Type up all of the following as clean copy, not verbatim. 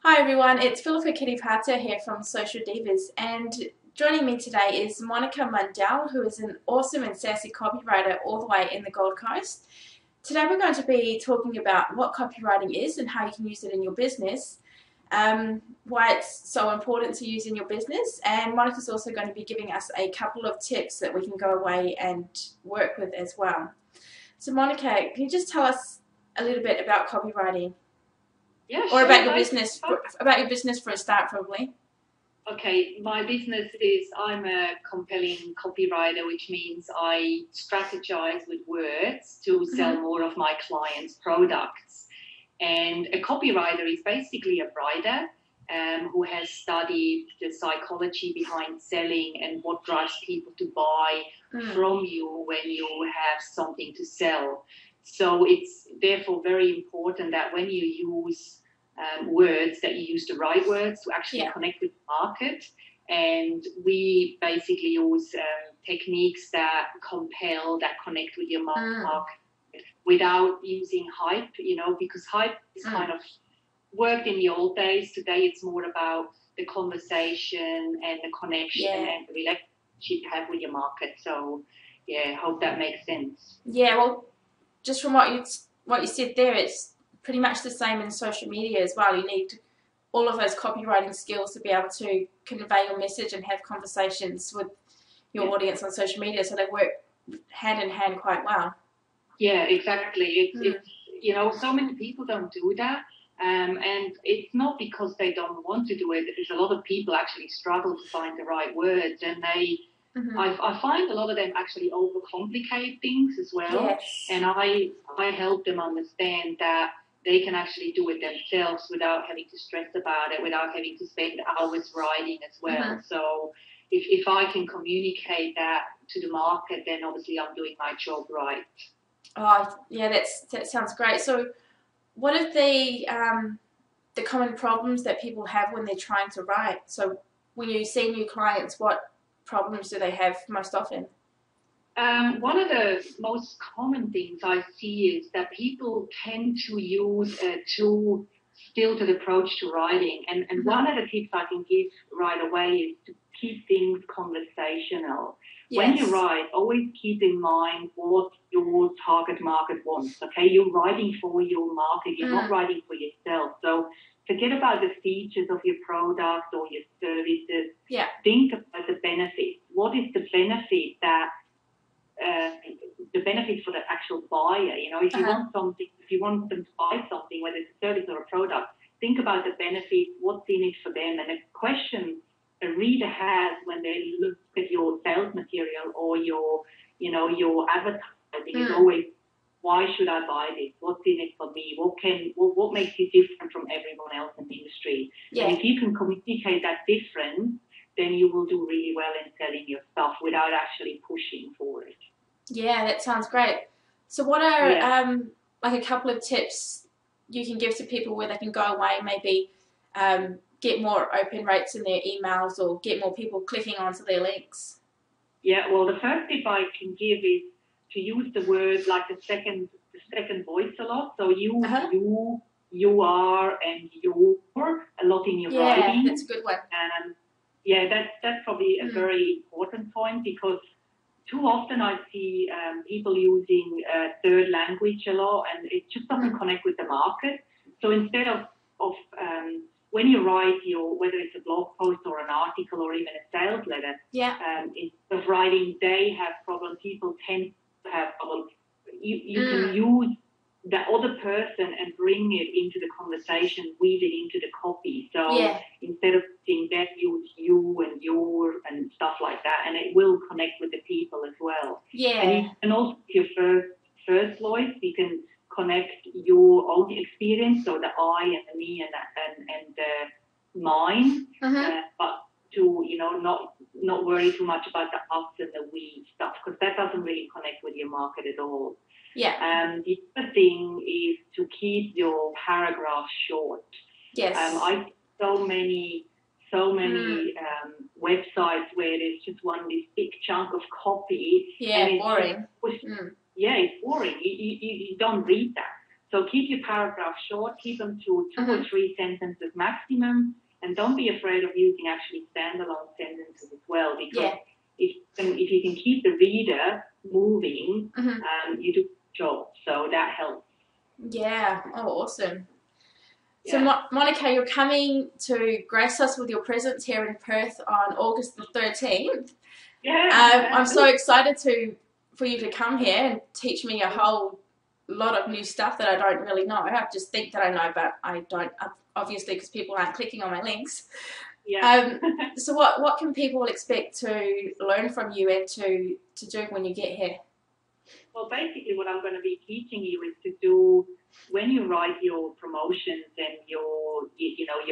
Hi everyone, it's Phillipa Kiripatea here from Social Divas, and joining me today is Monika Mundell, who is an awesome and sassy copywriter all the way in the Gold Coast. Today we're going to be talking about what copywriting is and how you can use it in your business, why it's so important to use in your business, and Monika's also going to be giving us a couple of tips that we can go away and work with as well. So Monika, can you just tell us a little bit about copywriting? Yeah, or sure. about your business, for a start, probably. Okay, my business is I'm a compelling copywriter, which means I strategize with words to sell more of my clients' products. And a copywriter is basically a writer who has studied the psychology behind selling and what drives people to buy from you when you have something to sell. So it's therefore very important that when you use words, that you use the right words to actually connect with the market. And we basically use techniques that compel, that connect with your market without using hype, because hype is kind of worked in the old days. Today it's more about the conversation and the connection and the relationship you have with your market. So, yeah, I hope that makes sense. Yeah, well, just from what you said there, it's pretty much the same in social media as well. You need all of those copywriting skills to be able to convey your message and have conversations with your audience on social media, so they work hand in hand quite well. Yeah, exactly. It's so many people don't do that, and it's not because they don't want to do it. There's a lot of people actually struggle to find the right words, and I find a lot of them actually overcomplicate things as well. Yes. And I help them understand that they can actually do it themselves without having to stress about it, without having to spend hours writing as well. So if I can communicate that to the market, then obviously I'm doing my job right. Oh, yeah, that sounds great. So what are the common problems that people have when they're trying to write? So when you see new clients, what problems do they have most often? One of the most common things I see is that people tend to use a too stilted approach to writing. And one of the tips I can give right away is to keep things conversational. Yes. When you write, always keep in mind what your target market wants, okay? You're writing for your market. You're not writing for yourself. So forget about the features of your product or your services. Yeah. Think about the benefits. What is the benefit that the benefit for the actual buyer? If you want something, if you want them to buy something, whether it's a service or a product, think about the benefit, what's in it for them. And a question a reader has when they look at your sales material or your advertising is always, why should I buy this? What's in it for me? What makes you different from everyone else in the industry? Yeah. And if you can communicate that difference, then you will do really well in selling your stuff without actually pushing for it. Yeah, that sounds great. So what are like a couple of tips you can give to people where they can go away and maybe get more open rates in their emails or get more people clicking onto their links? Yeah, well, the first tip I can give is to use the word like the second voice a lot. So you are, and you're a lot in your writing. Yeah, that's a good one. That's probably a very important point, because too often I see people using third language a lot, and it just doesn't connect with the market. So instead of when you write whether it's a blog post or an article or even a sales letter, instead of writing they have problems, people tend to have problems. You can use the other person and bring it into the conversation, weave it into the copy. So instead of saying that, use you and your and stuff like that, and it will connect with the people as well. Yeah. And also your first voice, you can connect your own experience, so the I and the me and the mine, but to not worry too much about the us and the we stuff, because that doesn't really connect with your market at all. Yeah. The other thing is to keep your paragraphs short. Yes. I see so many websites where there's just this big chunk of copy. Yeah, and boring. Yeah, it's boring. You don't read that. So keep your paragraphs short, keep them to 2 or 3 sentences maximum, and don't be afraid of using actually standalone sentences as well, because if you can keep the reader moving, you do a good job. So that helps. Yeah. Oh, awesome. So, Yeah. Monika, you're coming to grace us with your presence here in Perth on August the 13th. Yeah. I'm so excited for you to come here and teach me a whole lot of new stuff that I don't really know. I just think that I know, but I don't, obviously, because people aren't clicking on my links. Yeah. So what can people expect to learn from you and to do when you get here? Well, basically what I'm going to be teaching you is to do, when you write your promotions and your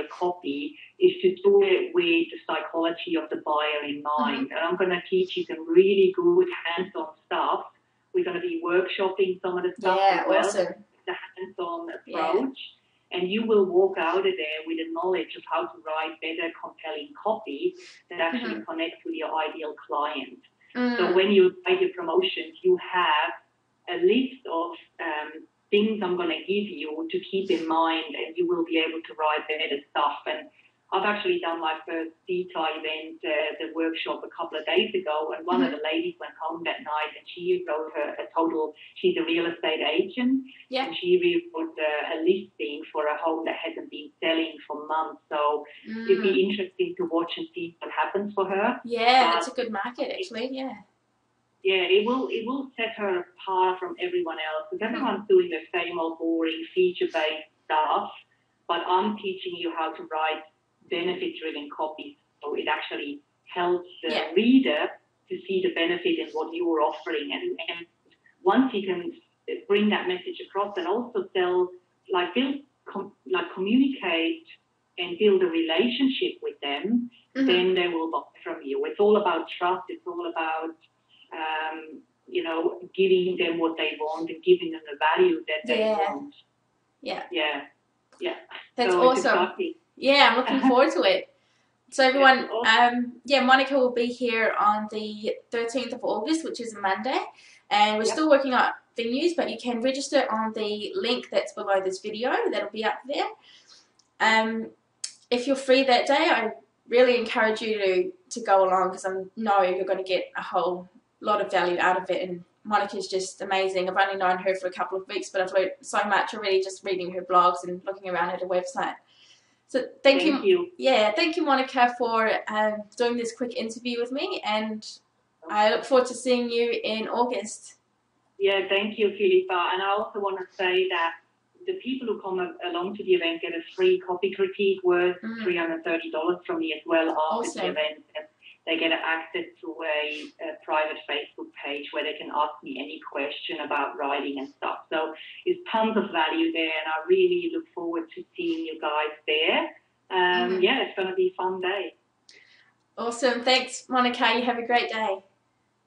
copy, is to do it with the psychology of the buyer in mind. And I'm going to teach you some really good hands-on stuff. We're going to be workshopping some of the stuff as well, awesome. the hands-on approach. And you will walk out of there with a knowledge of how to write better, compelling copy that actually connects with your ideal client. So when you write your promotions, you have a list of things I'm going to give you to keep in mind, and you will be able to write better stuff. And I've actually done my first CETA event, the workshop, a couple of days ago, and one of the ladies went home that night and she wrote she's a real estate agent, and she rewrote a listing for a home that hasn't been selling for months. So it'd be interesting to watch and see what happens for her. Yeah, that's a good market actually, Yeah, it will set her apart from everyone else, because everyone's doing the same old boring feature-based stuff, but I'm teaching you how to write benefit-driven copy, so it actually helps the reader to see the benefit in what you're offering. And once you can bring that message across and also communicate and build a relationship with them, then they will buy from you. It's all about trust. It's all about giving them what they want and giving them the value that they want. Yeah. That's so awesome. Yeah, I'm looking forward to it. So everyone, Monika will be here on the 13th of August, which is a Monday, and we're still working on venues, but you can register on the link that's below this video. That'll be up there. If you're free that day, I really encourage you to go along, because I know you're going to get a whole lot of value out of it, and Monika's just amazing. I've only known her for a couple of weeks, but I've learned so much already just reading her blogs and looking around at her website. So thank you. Yeah, thank you, Monika, for doing this quick interview with me, and I look forward to seeing you in August. Yeah, thank you, Phillipa. And I also want to say that the people who come along to the event get a free copy critique worth $330 from me as well after the event. And they get access to a private Facebook page where they can ask me any question about writing and stuff. So there's tons of value there, and I really look forward to seeing you guys there. Yeah, it's going to be a fun day. Awesome. Thanks, Monika. You have a great day.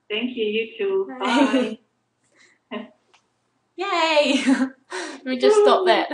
Thank you. You too. Bye. Yay! Let me just stop that.